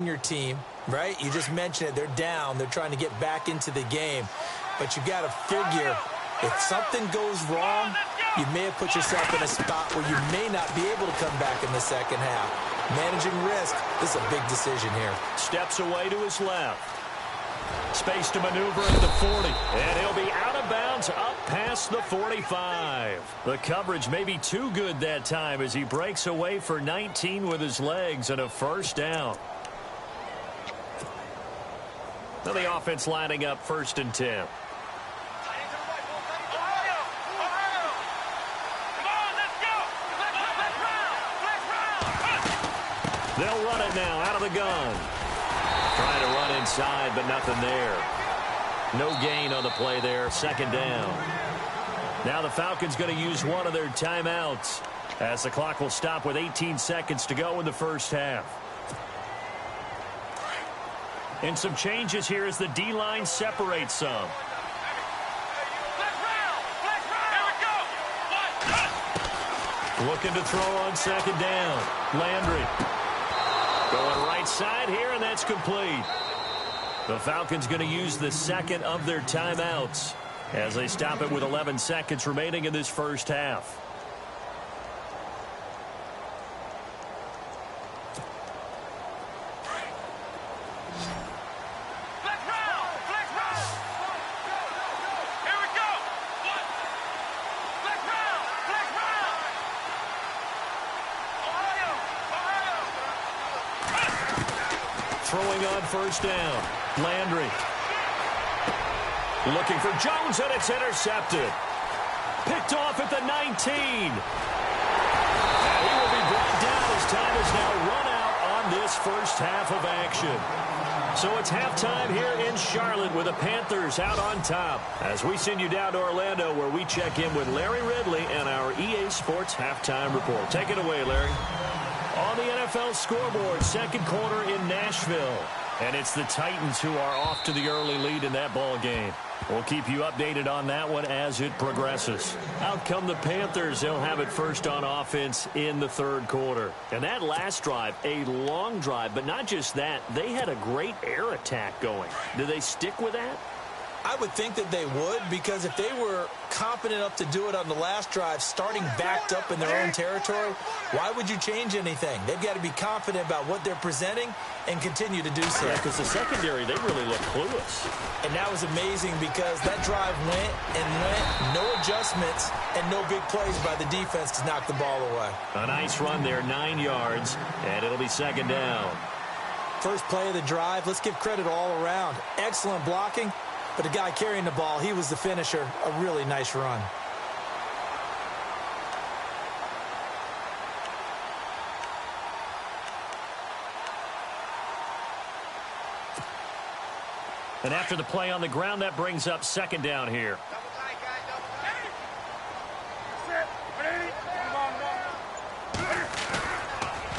your team, right? You just mentioned it. They're down. They're trying to get back into the game. But you got to figure if something goes wrong, you may have put yourself in a spot where you may not be able to come back in the second half. Managing risk, this is a big decision here. Steps away to his left. Space to maneuver at the 40. And he'll be out of bounds up past the 45. The coverage may be too good that time as he breaks away for 19 with his legs and a first down. Now the offense lining up 1st and 10. They'll run it now out of the gun. Trying to run inside, but nothing there. No gain on the play there. 2nd down. Now the Falcons going to use one of their timeouts as the clock will stop with 18 seconds to go in the first half. And some changes here as the D-line separates some. Looking to throw on 2nd down. Landry. Going right side here, and that's complete. The Falcons going to use the 2nd of their timeouts as they stop it with 11 seconds remaining in this first half. Throwing on 1st down. Landry. Looking for Jones, and it's intercepted. Picked off at the 19. And he will be brought down as time is now run out on this first half of action. So it's halftime here in Charlotte with the Panthers out on top. As we send you down to Orlando where we check in with Larry Ridley and our EA Sports Halftime Report. Take it away, Larry. On the NFL scoreboard, 2nd quarter in Nashville. And it's the Titans who are off to the early lead in that ball game. We'll keep you updated on that one as it progresses. Out come the Panthers. They'll have it first on offense in the 3rd quarter. And that last drive, a long drive, but not just that. They had a great air attack going. Do they stick with that? I would think that they would, because if they were confident enough to do it on the last drive, starting backed up in their own territory, why would you change anything? They've got to be confident about what they're presenting and continue to do so. Yeah, because the secondary, they really look clueless. And that was amazing because that drive went and went, no adjustments and no big plays by the defense to knock the ball away. A nice run there, 9 yards, and it'll be 2nd down. First play of the drive, let's give credit all around. Excellent blocking. But the guy carrying the ball, he was the finisher. A really nice run. And after the play on the ground, that brings up 2nd down here.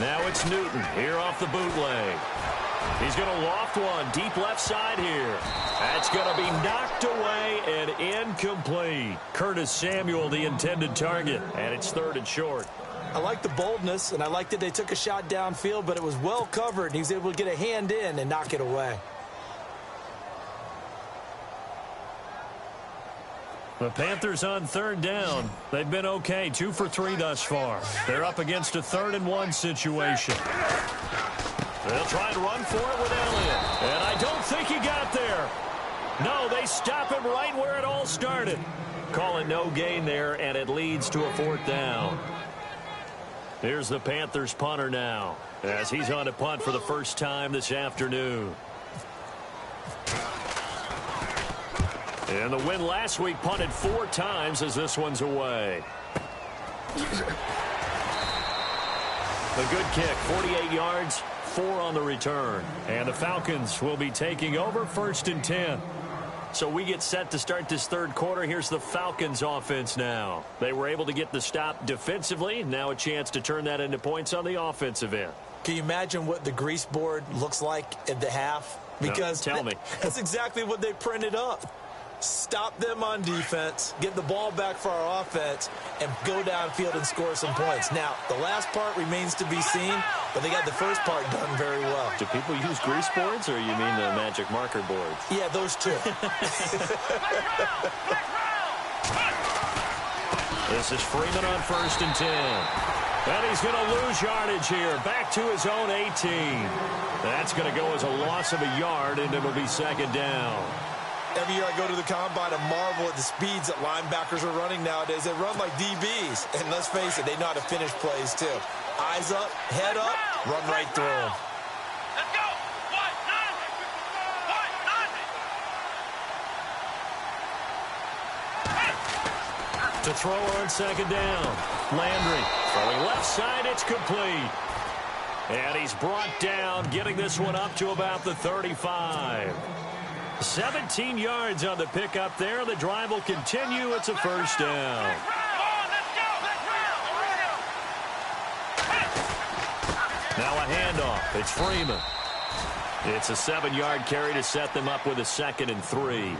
Now it's Newton here off the bootleg. He's going to loft one deep left side here. That's going to be knocked away and incomplete. Curtis Samuel, the intended target, and it's 3rd and short. I like the boldness, and I like that they took a shot downfield, but it was well covered, and he was able to get a hand in and knock it away. The Panthers on 3rd down. They've been okay, 2 for 3 thus far. They're up against a 3rd and 1 situation. They'll try and run for it with Elliott. And I don't think he got there. No, they stop him right where it all started. Call it no gain there, and it leads to a 4th down. Here's the Panthers punter now as he's on to punt for the first time this afternoon. And the win last week punted 4 times as this one's away. A good kick, 48 yards, 4 on the return. And the Falcons will be taking over 1st and 10. So we get set to start this 3rd quarter. Here's the Falcons offense now. They were able to get the stop defensively. Now a chance to turn that into points on the offensive end. Can you imagine what the grease board looks like at the half? Because no, tell me. That's exactly what they printed up. stop them on defense, get the ball back for our offense, and go downfield and score some points. Now, the last part remains to be seen, but they got the first part done very well. Do people use grease boards, or you mean the magic marker boards? Yeah, those two. This is Freeman on 1st and 10. And he's going to lose yardage here. Back to his own 18. That's going to go as a loss of a yard, and it'll be 2nd down. Every year I go to the combine and marvel at the speeds that linebackers are running nowadays. They run like DBs. And let's face it, they know how to finish plays too. Eyes up, head up, run right through them. Let's go. To throw on 2nd down. Landry throwing left side. It's complete. And he's brought down, getting this one up to about the 35. 17 yards on the pickup there. The drive will continue. It's a 1st down. Now a handoff. It's Freeman. It's a 7-yard carry to set them up with a 2nd and 3.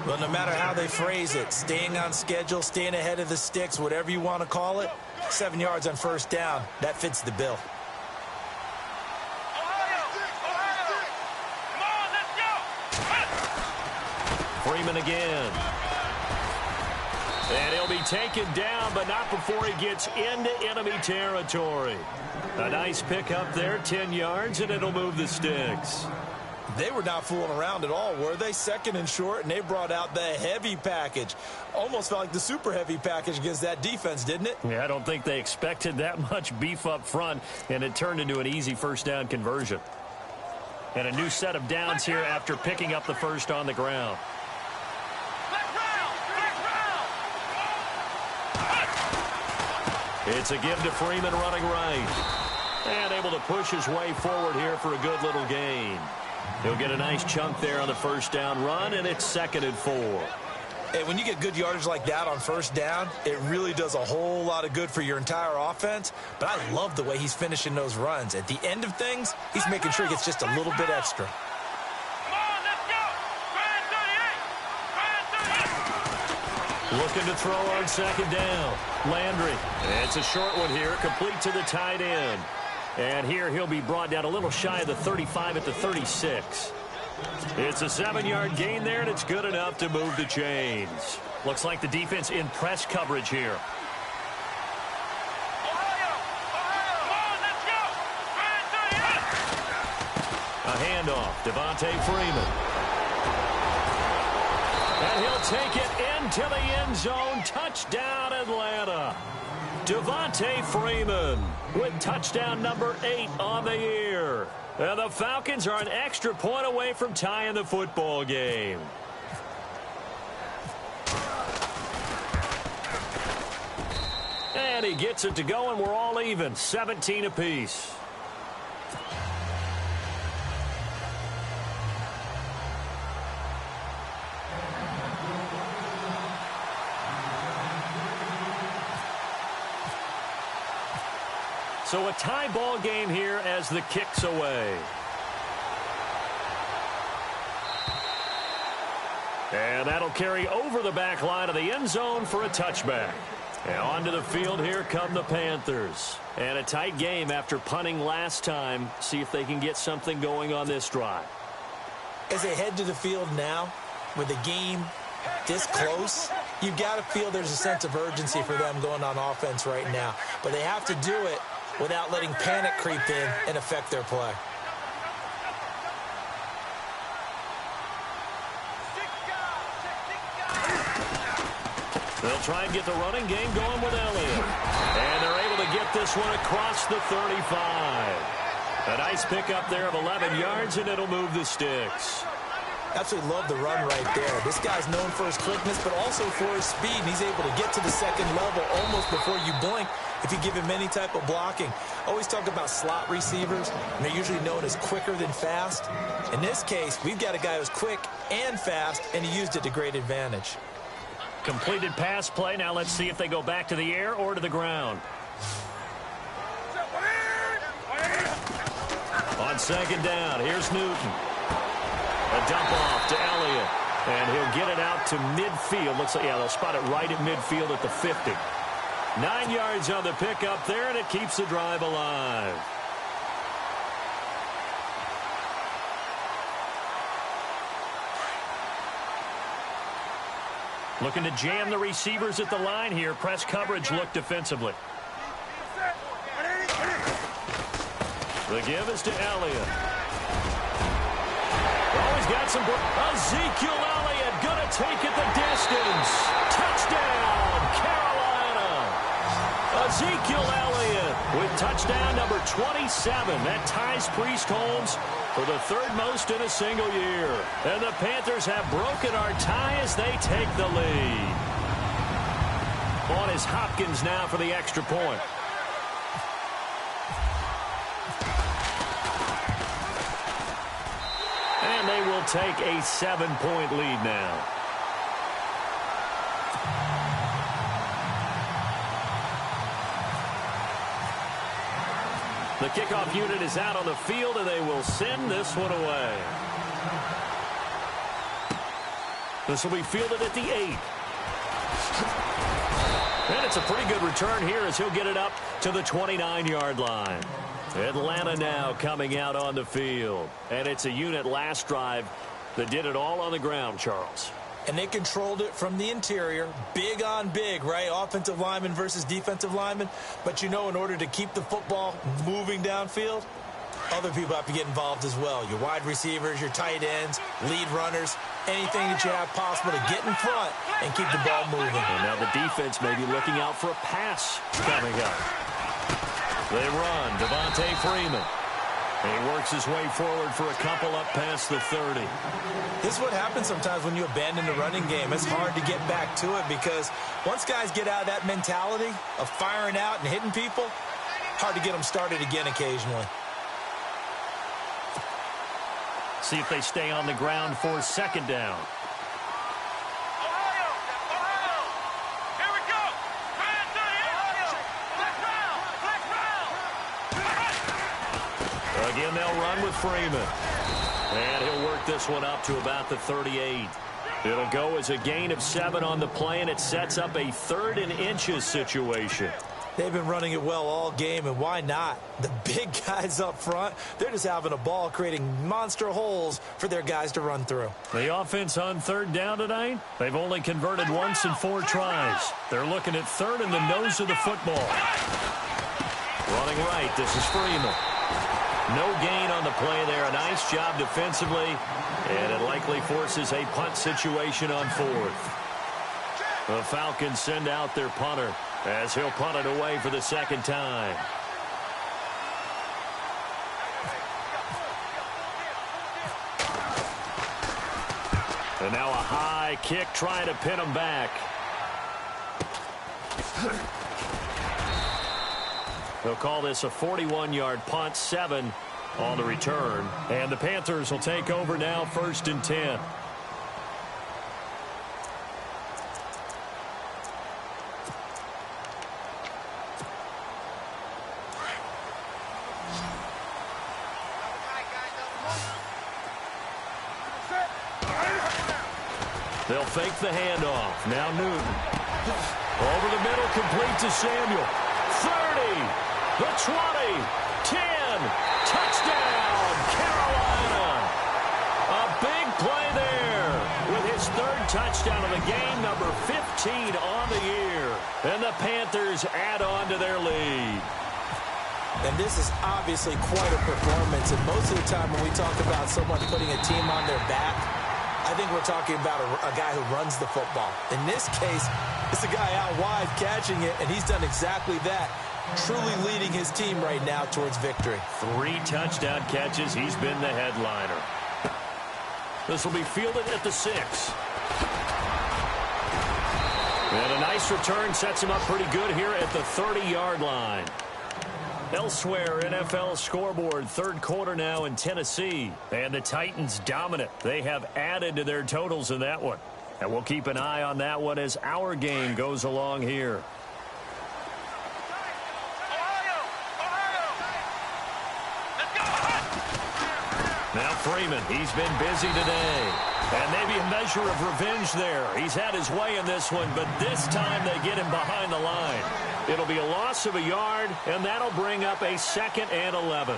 Well, no matter how they phrase it, staying on schedule, staying ahead of the sticks, whatever you want to call it, 7 yards on 1st down, that fits the bill. Freeman again. And he'll be taken down, but not before he gets into enemy territory. A nice pickup there, 10 yards, and it'll move the sticks. They were not fooling around at all, were they? 2nd and short, and they brought out the heavy package. Almost felt like the super heavy package against that defense, didn't it? Yeah, I don't think they expected that much beef up front, and it turned into an easy 1st down conversion. And a new set of downs here after picking up the first on the ground. It's a give to Freeman running right. And able to push his way forward here for a good little gain. He'll get a nice chunk there on the 1st down run, and it's 2nd and 4. Hey, when you get good yardage like that on 1st down, it really does a whole lot of good for your entire offense. But I love the way he's finishing those runs. At the end of things, he's making sure he gets just a little bit extra. Looking to throw on 2nd down. Landry. It's a short one here, complete to the tight end. And here he'll be brought down a little shy of the 35 at the 36. It's a 7-yard gain there, and it's good enough to move the chains. Looks like the defense in press coverage here. A handoff, Devontae Freeman. And he'll take it into the end zone. Touchdown, Atlanta. Devontae Freeman with touchdown number 8 on the year. And the Falcons are an extra point away from tying the football game. And he gets it to go, and we're all even, 17 apiece. So a tie ball game here as the kick's away. And that'll carry over the back line of the end zone for a touchback. And onto the field here come the Panthers. And a tight game after punting last time. See if they can get something going on this drive. As they head to the field now, with the game this close, you've got to feel there's a sense of urgency for them going on offense right now. But they have to do it without letting panic creep in and affect their play. They'll try and get the running game going with Elliott. And they're able to get this one across the 35. A nice pickup there of 11 yards, and it'll move the sticks. Absolutely love the run right there. This guy's known for his quickness, but also for his speed. And he's able to get to the second level almost before you blink if you give him any type of blocking. Always talk about slot receivers, and they're usually known as quicker than fast. In this case, we've got a guy who's quick and fast, and he used it to great advantage. Completed pass play. Now let's see if they go back to the air or to the ground. On 2nd down, here's Newton. A dump off to Elliott. And he'll get it out to midfield. Looks like, yeah, they'll spot it right at midfield at the 50. 9 yards on the pickup there, and it keeps the drive alive. Looking to jam the receivers at the line here. Press coverage look defensively. The give is to Elliott. Oh, he's got some... Ezekiel Elliott going to take it the distance. Touchdown, Carolina. Ezekiel Elliott with touchdown number 27. That ties Priest Holmes for the third most in a single year. And the Panthers have broken our tie as they take the lead. On is Hopkins now for the extra point. And they will take a 7-point lead now. The kickoff unit is out on the field, and they will send this one away. This will be fielded at the 8. And it's a pretty good return here as he'll get it up to the 29-yard line. Atlanta now coming out on the field. And it's a unit last drive that did it all on the ground, Charles. And they controlled it from the interior. Big on big, right? Offensive lineman versus defensive lineman. But, you know, in order to keep the football moving downfield, other people have to get involved as well. Your wide receivers, your tight ends, lead runners, anything that you have possible to get in front and keep the ball moving. And now the defense may be looking out for a pass coming up. They run. Devontae Freeman. And he works his way forward for a couple up past the 30. This is what happens sometimes when you abandon the running game. It's hard to get back to it because once guys get out of that mentality of firing out and hitting people, hard to get them started again occasionally. See if they stay on the ground for second down. Again, they'll run with Freeman. And he'll work this one up to about the 38. It'll go as a gain of 7 on the play, and it sets up a 3rd and inches situation. They've been running it well all game, and why not? The big guys up front, they're just having a ball, creating monster holes for their guys to run through. The offense on 3rd down tonight, they've only converted once in 4 tries. They're looking at 3rd in the nose of the football. Running right, this is Freeman. No gain on the play there. A nice job defensively, and it likely forces a punt situation on 4th. The Falcons send out their punter as he'll punt it away for the 2nd time. And now a high kick trying to pin him back. They'll call this a 41-yard punt, 7 on the return. And the Panthers will take over now, 1st and 10. They'll fake the handoff. Now Newton. Over the middle, complete to Samuel. 30. The 20, 10, touchdown, Carolina. A big play there with his 3rd touchdown of the game, number 15 on the year. And the Panthers add on to their lead. And this is obviously quite a performance. And most of the time when we talk about someone putting a team on their back, I think we're talking about a guy who runs the football. In this case, it's a guy out wide catching it, and he's done exactly that. Truly leading his team right now towards victory. 3 touchdown catches. He's been the headliner. This will be fielded at the 6. And a nice return sets him up pretty good here at the 30-yard line. Elsewhere, NFL scoreboard, 3rd quarter now in Tennessee. And the Titans dominant. They have added to their totals in that one. And we'll keep an eye on that one as our game goes along here. Now Freeman, he's been busy today. And maybe a measure of revenge there. He's had his way in this one, but this time they get him behind the line. It'll be a loss of a yard, and that'll bring up a 2nd and 11.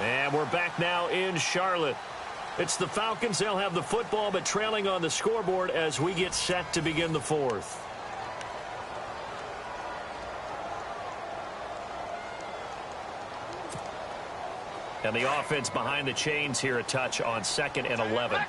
And we're back now in Charlotte. It's the Falcons. They'll have the football, but trailing on the scoreboard as we get set to begin the 4th. And the offense behind the chains here, a touch on 2nd and 11.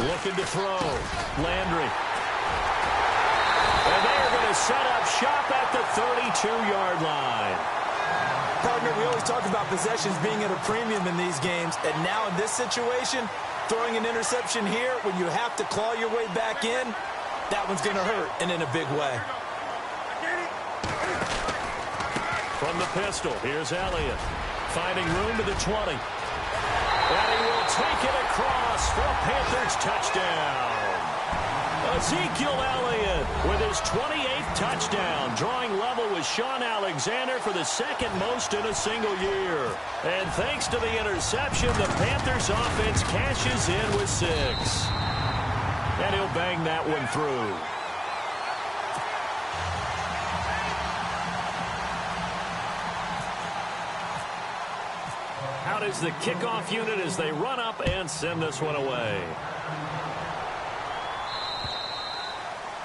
Looking to throw. Landry. And they are going to set up shop at the 32-yard line. Partner, we always talk about possessions being at a premium in these games, and now in this situation, throwing an interception here when you have to claw your way back in, that one's going to hurt, and in a big way. From the pistol, here's Elliott, finding room to the 20. And he will take it across for a Panthers touchdown. Ezekiel Elliott with his 28th touchdown, drawing level with Sean Alexander for the 2nd most in a single year. And thanks to the interception, the Panthers offense cashes in with 6. And he'll bang that one through. Out is the kickoff unit as they run up and send this one away.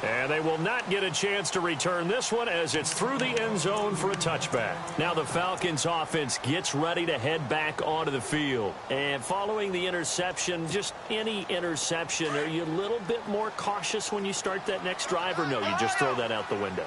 And they will not get a chance to return this one as it's through the end zone for a touchback. Now the Falcons offense gets ready to head back onto the field. And following the interception, just any interception, are you a little bit more cautious when you start that next drive, or no, you just throw that out the window?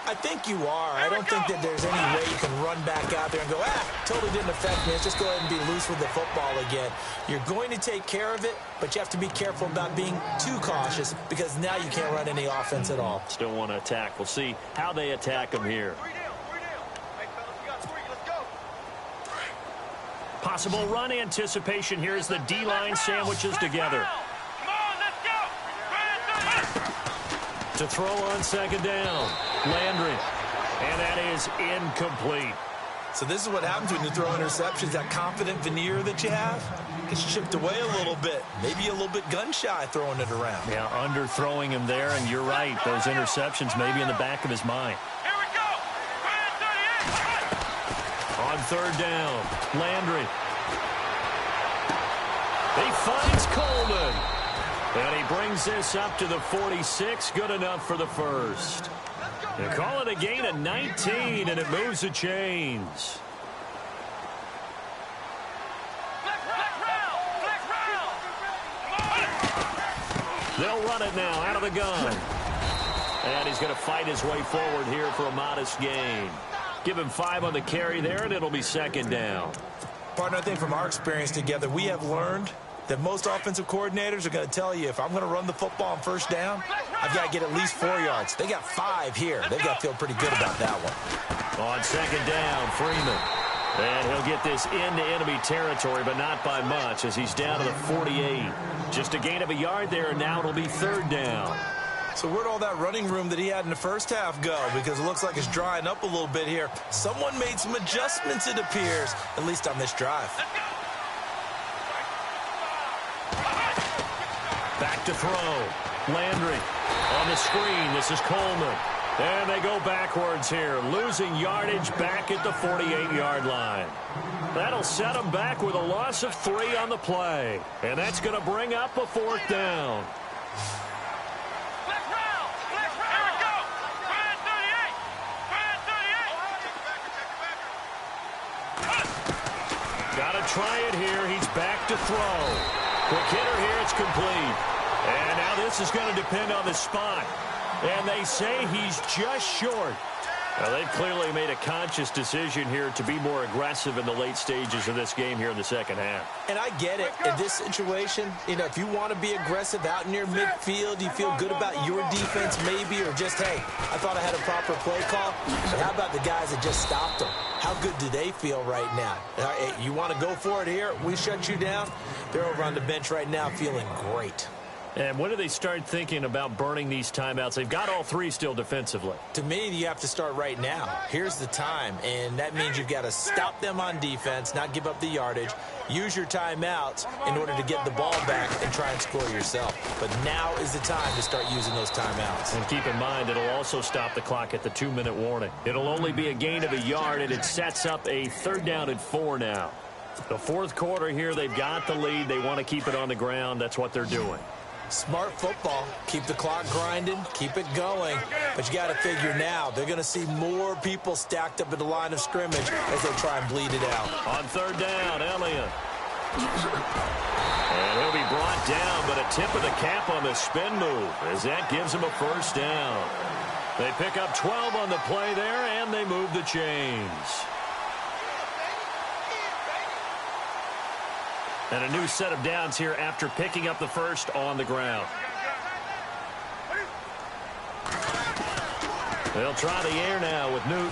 I think you are. I don't think that there's any way you can run back out there and go, totally didn't affect me. Let's just go ahead and be loose with the football again. You're going to take care of it, but you have to be careful about being too cautious because now you can't run any offense at all. Still want to attack. We'll see how they attack them here. Possible run anticipation here as the D-line sandwiches together. To throw on 2nd down. Landry. And that is incomplete. So this is what happens when you throw interceptions. That confident veneer that you have gets chipped away a little bit. Maybe a little bit gun-shy throwing it around. Yeah, underthrowing him there, and you're right. Those interceptions may be in the back of his mind. Here we go. On 3rd down, Landry. He finds Coleman. And he brings this up to the 46. Good enough for the 1st. They call it a gain of 19, and it moves the chains. They'll run it now out of the gun. And he's going to fight his way forward here for a modest gain. Give him 5 on the carry there, and it'll be 2nd down. Partner, I think from our experience together, we have learned that most offensive coordinators are going to tell you, if I'm going to run the football on 1st down, I've got to get at least 4 yards. They got 5 here. They've got to feel pretty good about that one. On 2nd down, Freeman. And he'll get this into enemy territory, but not by much as he's down to the 48. Just a gain of a yard there, and now it'll be 3rd down. So where'd all that running room that he had in the first half go? Because it looks like it's drying up a little bit here. Someone made some adjustments, it appears, at least on this drive. Back to throw. Landry on the screen. This is Coleman. And they go backwards here, losing yardage back at the 48-yard line. That'll set them back with a loss of 3 on the play. And that's going to bring up a 4th down. Got to try it here. He's back to throw. Quick hitter here. It's complete. And now this is going to depend on the spot. And they say he's just short. Well, they've clearly made a conscious decision here to be more aggressive in the late stages of this game here in the second half. And I get it. In this situation, you know, if you want to be aggressive out near midfield, you feel good about your defense maybe, or just, hey, I thought I had a proper play call. But how about the guys that just stopped them? How good do they feel right now? Hey, you want to go for it here? We shut you down? They're over on the bench right now feeling great. And when do they start thinking about burning these timeouts? They've got all three still defensively. To me, you have to start right now. Here's the time, and that means you've got to stop them on defense, not give up the yardage, use your timeouts in order to get the ball back and try and score yourself. But now is the time to start using those timeouts. And keep in mind, it'll also stop the clock at the 2-minute warning. It'll only be a gain of a yard, and it sets up a 3rd down and 4 now. The 4th quarter here, they've got the lead. They want to keep it on the ground. That's what they're doing. Smart football. Keep the clock grinding. Keep it going. But you got to figure now, they're going to see more people stacked up at the line of scrimmage as they try and bleed it out. On 3rd down, Elliott. And he'll be brought down, but a tip of the cap on the spin move as that gives him a 1st down. They pick up 12 on the play there, and they move the chains. And a new set of downs here after picking up the 1st on the ground. They'll try the air now with Newton.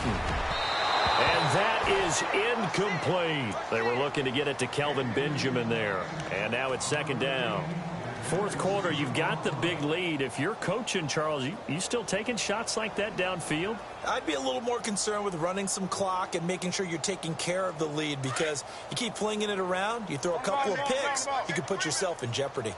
And that is incomplete. They were looking to get it to Kelvin Benjamin there. And now it's 2nd down. 4th quarter, you've got the big lead. If you're coaching, Charles, you still taking shots like that downfield? I'd be a little more concerned with running some clock and making sure you're taking care of the lead, because you keep flinging it around, you throw a couple of picks, you could put yourself in jeopardy.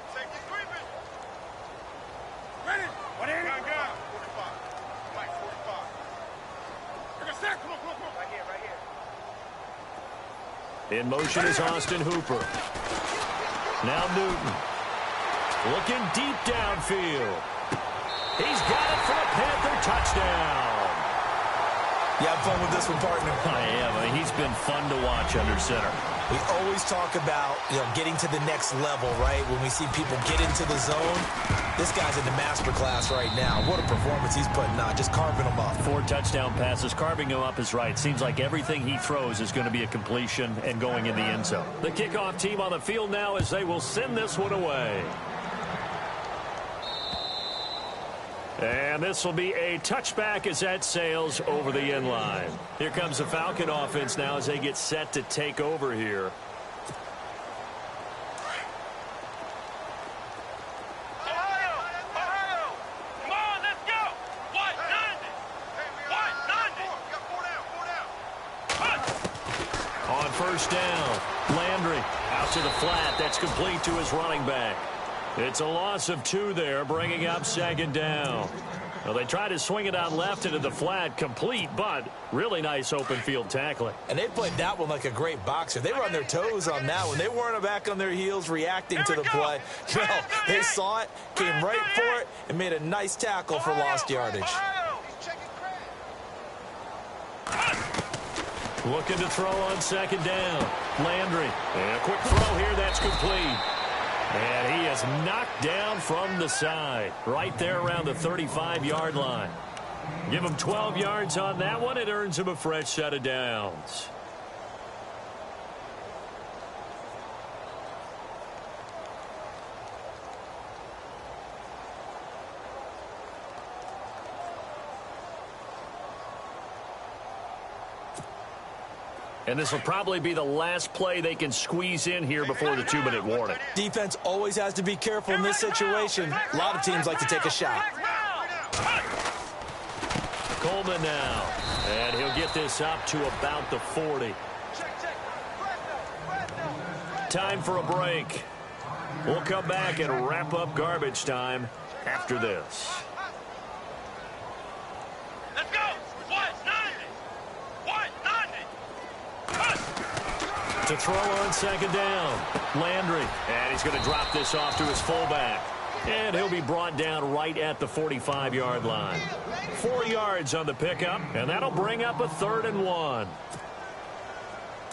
In motion is Austin Hooper. Now Newton. Looking deep downfield. He's got it for a Panther touchdown. You have fun with this one, partner? I am. I mean, he's been fun to watch under center. We always talk about, getting to the next level, right? When we see people get into the zone, this guy's in the master class right now. What a performance he's putting on, just carving them up. 4 touchdown passes. Carving him up is right. Seems like everything he throws is going to be a completion and going in the end zone. The kickoff team on the field now as they will send this one away. And this will be a touchback as that sails over the end line. Here comes the Falcon offense now as they get set to take over here. On 1st down, Landry out to the flat. That's complete to his running back. It's a loss of 2 there, bringing up 2nd down. Well, they tried to swing it out left into the flat, complete, but really nice open field tackling. And they played that one like a great boxer. They were on their toes on that one. They weren't back on their heels reacting to the play. No, they saw it, came right for it, and made a nice tackle for lost yardage. Looking to throw on 2nd down. Landry. And a quick throw here, that's complete. And he is knocked down from the side, right there around the 35-yard line. Give him 12 yards on that one. It earns him a fresh set of downs. And this will probably be the last play they can squeeze in here before the 2-minute warning. Defense always has to be careful in this situation. A lot of teams like to take a shot. Coleman now. And he'll get this up to about the 40. Time for a break. We'll come back and wrap up garbage time after this. To throw on 2nd down, Landry. And he's going to drop this off to his fullback. And he'll be brought down right at the 45-yard line. 4 yards on the pickup, and that'll bring up a 3rd and 1.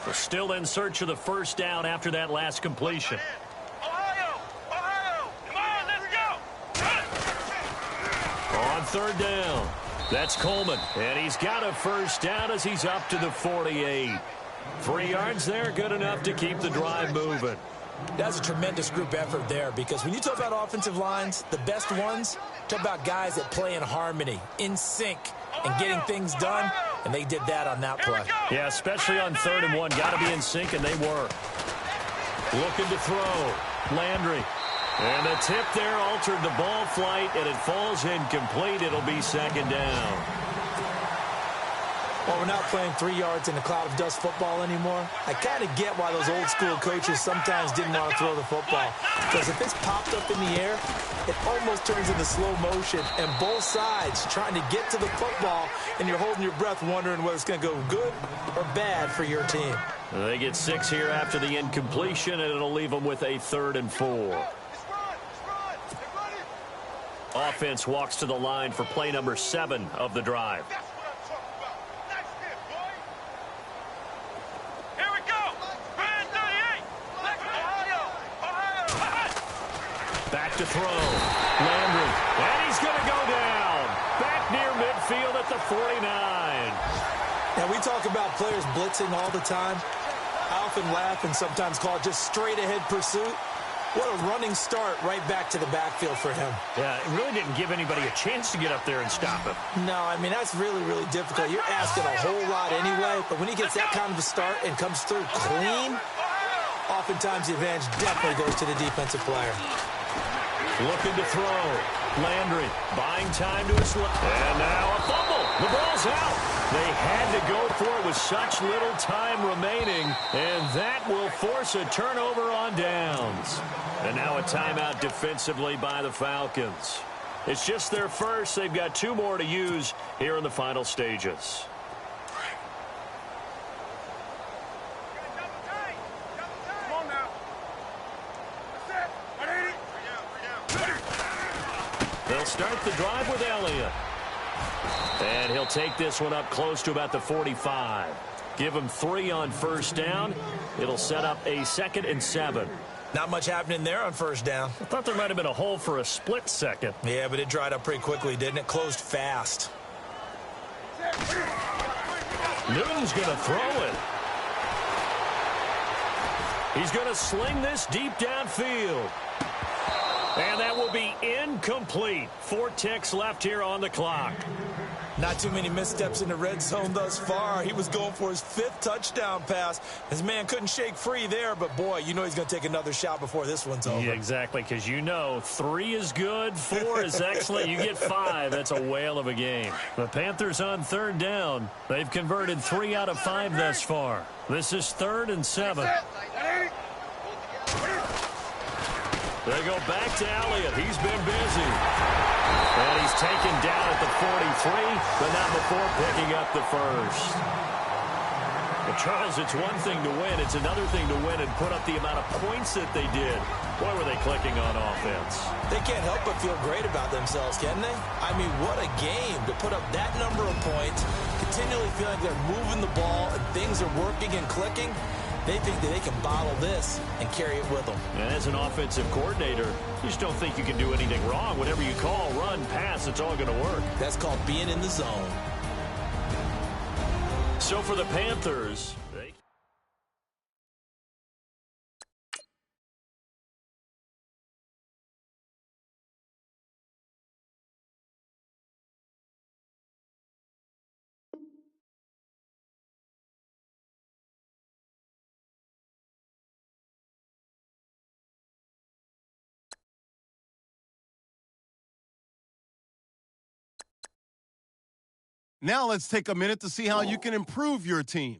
We're still in search of the 1st down after that last completion. Ohio! Come on, let's go! On 3rd down, That's Coleman, and he's got a first down as he's up to the 48. 3 yards there, good enough to keep the drive moving. That's a tremendous group effort there, because when you talk about offensive lines, the best ones, talk about guys that play in harmony, in sync, and getting things done, and they did that on that play. Yeah, especially on 3rd and 1. Got to be in sync, and they were. Looking to throw. Landry. And the tip there altered the ball flight, and it falls incomplete. It'll be 2nd down. Well, we're not playing 3 yards in a cloud of dust football anymore. I kind of get why those old school coaches sometimes didn't want to throw the football. Because if it's popped up in the air, it almost turns into slow motion. And both sides trying to get to the football, and you're holding your breath wondering whether it's going to go good or bad for your team. They get 6 here after the incompletion, and it'll leave them with a 3rd and 4. Offense walks to the line for play number 7 of the drive. Back to throw. Landry. And he's going to go down. Back near midfield at the 49. Now, we talk about players blitzing all the time. I often laugh and sometimes call it just straight-ahead pursuit. What a running start right back to the backfield for him. Yeah, it really didn't give anybody a chance to get up there and stop him. No, I mean, that's really, really difficult. You're asking a whole lot anyway, but when he gets that kind of a start and comes through clean, oftentimes the advantage definitely goes to the defensive player. Looking to throw. Landry buying time to his left. And now a fumble. The ball's out. They had to go for it with such little time remaining, and that will force a turnover on downs. And now a timeout defensively by the Falcons. It's just their first. They've got 2 more to use here in the final stages. They'll start the drive with Elliott. And he'll take this one up close to about the 45. Give him 3 on first down. It'll set up a 2nd and 7. Not much happening there on first down. I thought there might have been a hole for a split second. Yeah, but it dried up pretty quickly, didn't it? Closed fast. Newton's going to throw it. He's going to sling this deep downfield. And that will be incomplete. 4 ticks left here on the clock. Not too many missteps in the red zone thus far. He was going for his 5th touchdown pass. His man couldn't shake free there, but boy, you know he's going to take another shot before this one's over. Yeah, exactly, because you know 3 is good, 4 is excellent. You get 5. That's a whale of a game. The Panthers on 3rd down. They've converted 3 out of 5 thus far. This is 3rd and 7. They go back to Elliott. He's been busy. And he's taken down at the 43, but not before picking up the first. But Charles, it's one thing to win. It's another thing to win and put up the amount of points that they did. Boy, were they clicking on offense. They can't help but feel great about themselves, can they? I mean, what a game to put up that number of points, continually feel like they're moving the ball and things are working and clicking. They think that they can bottle this and carry it with them. And as an offensive coordinator, you just don't think you can do anything wrong. Whatever you call, run, pass, it's all going to work. That's called being in the zone. So for the Panthers, Now let's take a minute to see how you can improve your team.